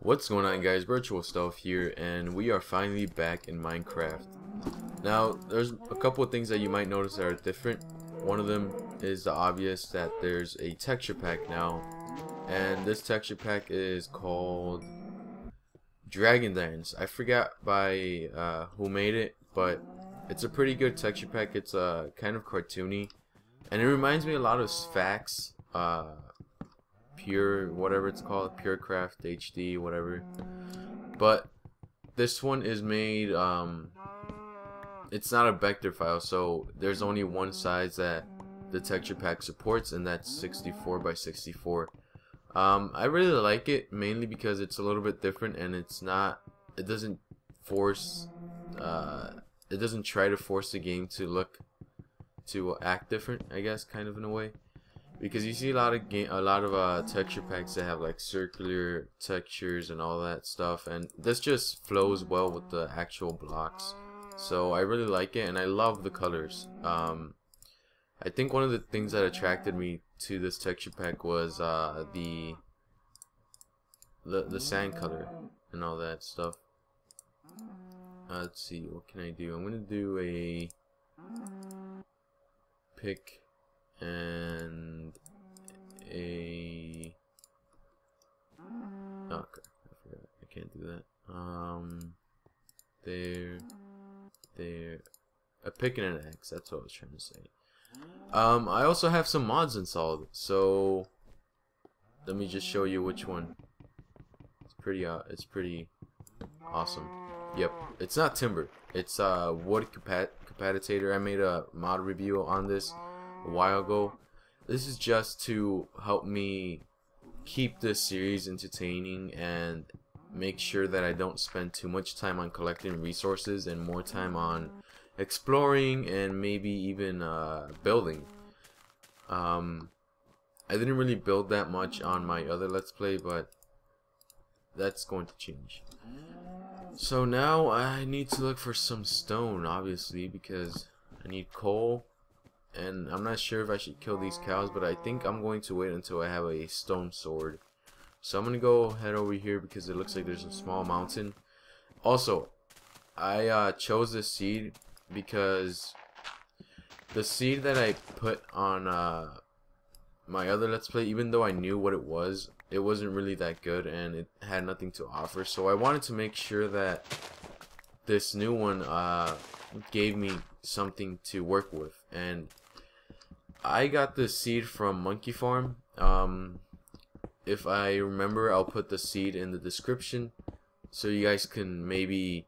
What's going on, guys? Virtual Stealth here, and we are finally back in Minecraft. Now, there's a couple of things that you might notice that are different. One of them is the obvious that there's a texture pack now, and this texture pack is called Dragon Dance. I forgot by who made it, but it's a pretty good texture pack. It's kind of cartoony, and it reminds me a lot of Sphax. Pure, whatever it's called, PureCraft HD, whatever. But this one is made, it's not a vector file, so there's only one size that the texture pack supports, and that's 64 by 64. I really like it, mainly because it's a little bit different, and it doesn't force, it doesn't try to force the game to act different, I guess, kind of in a way. Because you see a lot of texture packs that have like circular textures and all that stuff, and this just flows well with the actual blocks. So I really like it, and I love the colors. I think one of the things that attracted me to this texture pack was the sand color and all that stuff. Let's see, what can I do? I'm gonna do a pick and a okay, I forgot, I can't do that. There, a pick and an X, that's what I was trying to say. I also have some mods installed, so let me just show you which one. It's pretty awesome. Yep, it's not timber, it's wood Capitator. I made a mod review on this a while ago. This is just to help me keep this series entertaining and make sure that I don't spend too much time on collecting resources and more time on exploring and maybe even building. I didn't really build that much on my other Let's Play, but that's going to change. So now I need to look for some stone, obviously, because I need coal. And I'm not sure if I should kill these cows, but I think I'm going to wait until I have a stone sword. So I'm going to go head over here because it looks like there's a small mountain. Also, I chose this seed because the seed that I put on my other Let's Play, even though I knew what it wasn't really that good and it had nothing to offer. So I wanted to make sure that this new one gave me something to work with, and I got this seed from Monkey Farm. If I remember, I'll put the seed in the description so you guys can maybe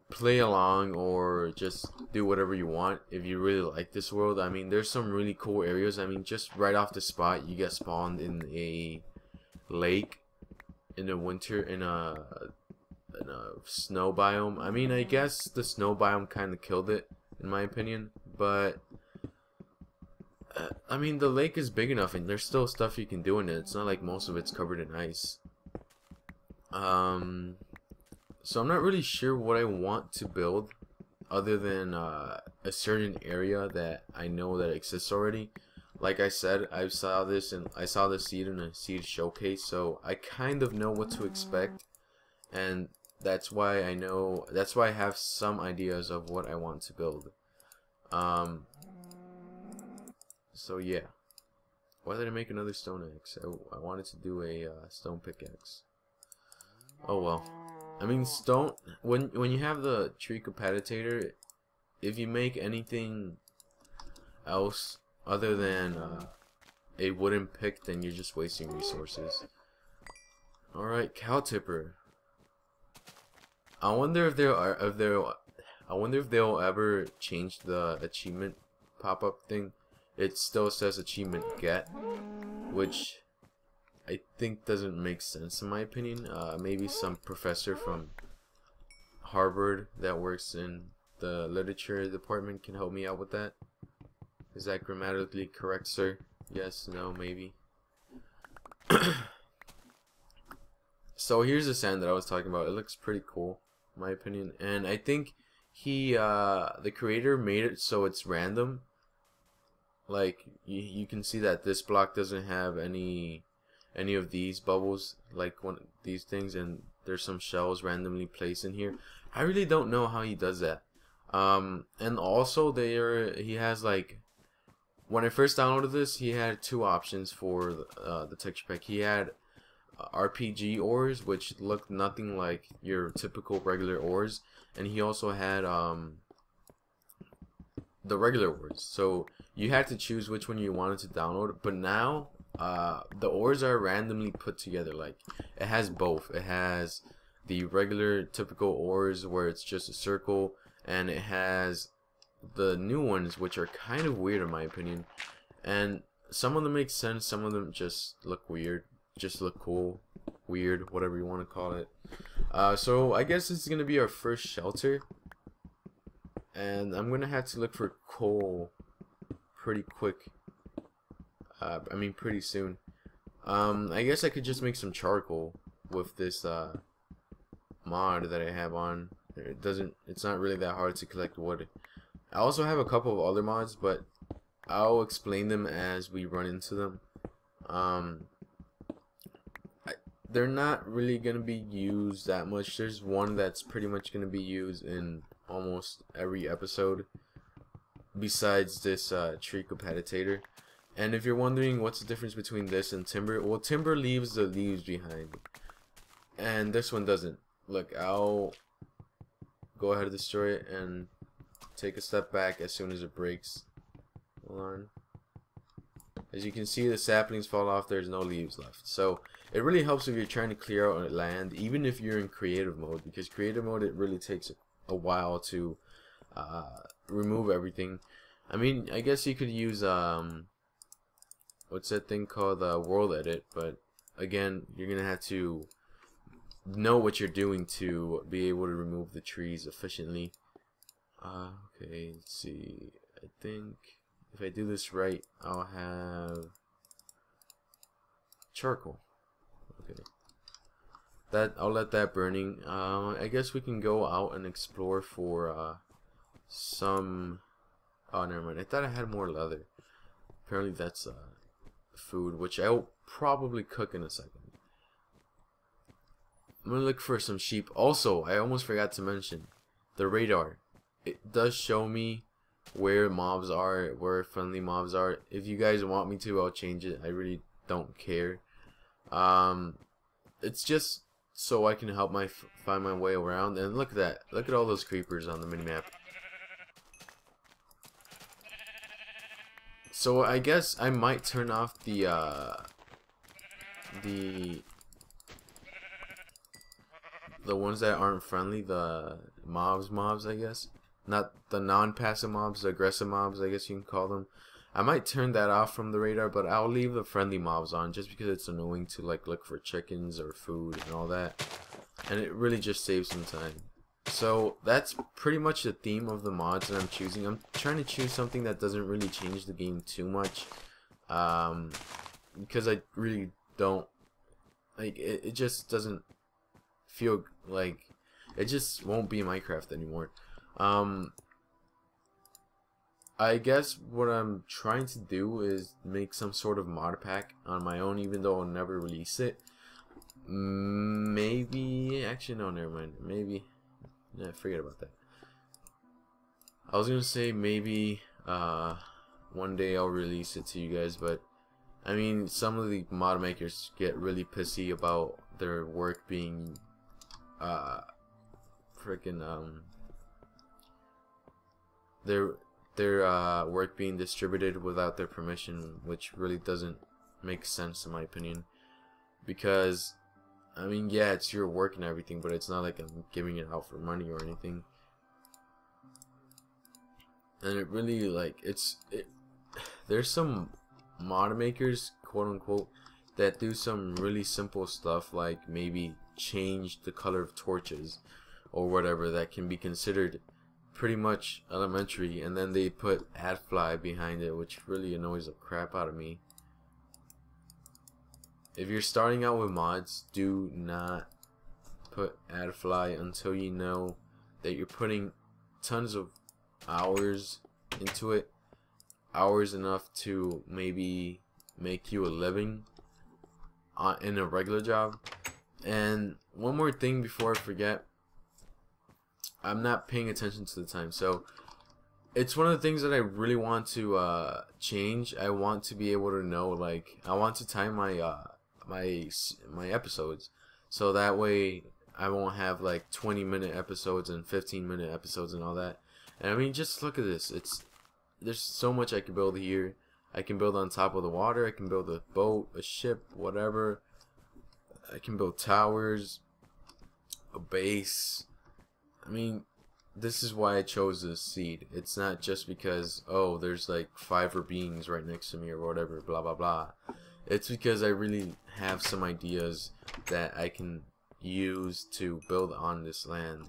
play along or just do whatever you want if you really like this world. I mean, there's some really cool areas. I mean, just right off the spot, you get spawned in a lake in the winter in a snow biome. I mean, I guess the snow biome kind of killed it in my opinion, but I mean, the lake is big enough and there's still stuff you can do in it. It's not like most of it's covered in ice. So I'm not really sure what I want to build other than a certain area that I know that exists already. Like I said, I saw the seed in a seed showcase, so I kind of know what to expect, and that's why I have some ideas of what I want to build. So yeah, why did I make another stone axe? I wanted to do a stone pickaxe. Oh well. I mean, stone, when you have the tree Capitator, if you make anything else other than a wooden pick, then you're just wasting resources. Alright, cow tipper. I wonder if they'll ever change the achievement pop-up thing. It still says achievement get, which I think doesn't make sense in my opinion. Maybe some professor from Harvard that works in the literature department can help me out with that. Is that grammatically correct, sir? Yes, no, maybe. So here's the sand that I was talking about. It looks pretty cool, in my opinion, and I think the creator made it so it's random. Like you can see that this block doesn't have any of these bubbles, like one of these things, and there's some shells randomly placed in here. I really don't know how he does that. And also he has like, when I first downloaded this, he had two options for the texture pack. He had RPG ores, which looked nothing like your typical regular ores, and he also had the regular ores. So you had to choose which one you wanted to download. But now the ores are randomly put together. Like, it has both. It has the regular typical ores where it's just a circle, and it has the new ones, which are kind of weird in my opinion, and some of them make sense, some of them just look weird, just look cool, weird, whatever you want to call it. So I guess this is gonna be our first shelter, and I'm gonna have to look for coal pretty quick. I mean pretty soon. I guess I could just make some charcoal with this mod that I have on. It's not really that hard to collect wood. I also have a couple of other mods, but I'll explain them as we run into them. They're not really gonna be used that much. There's one that's pretty much gonna be used in almost every episode, besides this tree Capitator. And if you're wondering what's the difference between this and timber, well, timber leaves the leaves behind, and this one doesn't. Look, I'll go ahead and destroy it and take a step back as soon as it breaks. Hold on. As you can see, the saplings fall off, there's no leaves left. So it really helps if you're trying to clear out land, even if you're in creative mode, because creative mode, it really takes a while to remove everything. I mean, I guess you could use what's that thing called, world edit, but again, you're gonna have to know what you're doing to be able to remove the trees efficiently. Okay, let's see. I think if I do this right, I'll have charcoal. Okay, I'll let that burning. I guess we can go out and explore for some. Oh, never mind. I thought I had more leather. Apparently that's food, which I'll probably cook in a second. I'm gonna look for some sheep. Also, I almost forgot to mention the radar. It does show me where mobs are, where friendly mobs are. If you guys want me to, I'll change it. I really don't care. It's just so I can help find my way around. And look at that. Look at all those creepers on the minimap. So I guess I might turn off the ones that aren't friendly, the mobs, I guess. Not the non-passive mobs, the aggressive mobs, I guess you can call them. I might turn that off from the radar, but I'll leave the friendly mobs on just because it's annoying to like look for chickens or food and all that. And it really just saves some time. So that's pretty much the theme of the mods that I'm choosing. I'm trying to choose something that doesn't really change the game too much. Because I really don't like it just doesn't feel like it just won't be Minecraft anymore. I guess what I'm trying to do is make some sort of mod pack on my own, even though I'll never release it. Maybe, actually no, never mind. Maybe, yeah, forget about that. I was gonna say maybe one day I'll release it to you guys, but I mean, some of the mod makers get really pissy about their work being their work being distributed without their permission, which really doesn't make sense in my opinion. Because I mean, yeah, it's your work and everything, but it's not like I'm giving it out for money or anything. And it really, like, there's some mod makers, quote unquote, that do some really simple stuff, like maybe change the color of torches or whatever, that can be considered pretty much elementary, and then they put adfly behind it, which really annoys the crap out of me. If you're starting out with mods, do not put adfly until you know that you're putting tons of hours into it, hours enough to maybe make you a living in a regular job. And one more thing before I forget. I'm not paying attention to the time, so it's one of the things that I really want to change. I want to be able to know, like, I want to time my my episodes, so that way I won't have like 20-minute episodes and 15-minute episodes and all that. And I mean, just look at this. There's so much I can build here. I can build on top of the water. I can build a boat, a ship, whatever. I can build towers, a base. I mean, this is why I chose this seed. It's not just because, oh, there's like 5 beings right next to me or whatever, blah blah blah. It's because I really have some ideas that I can use to build on this land.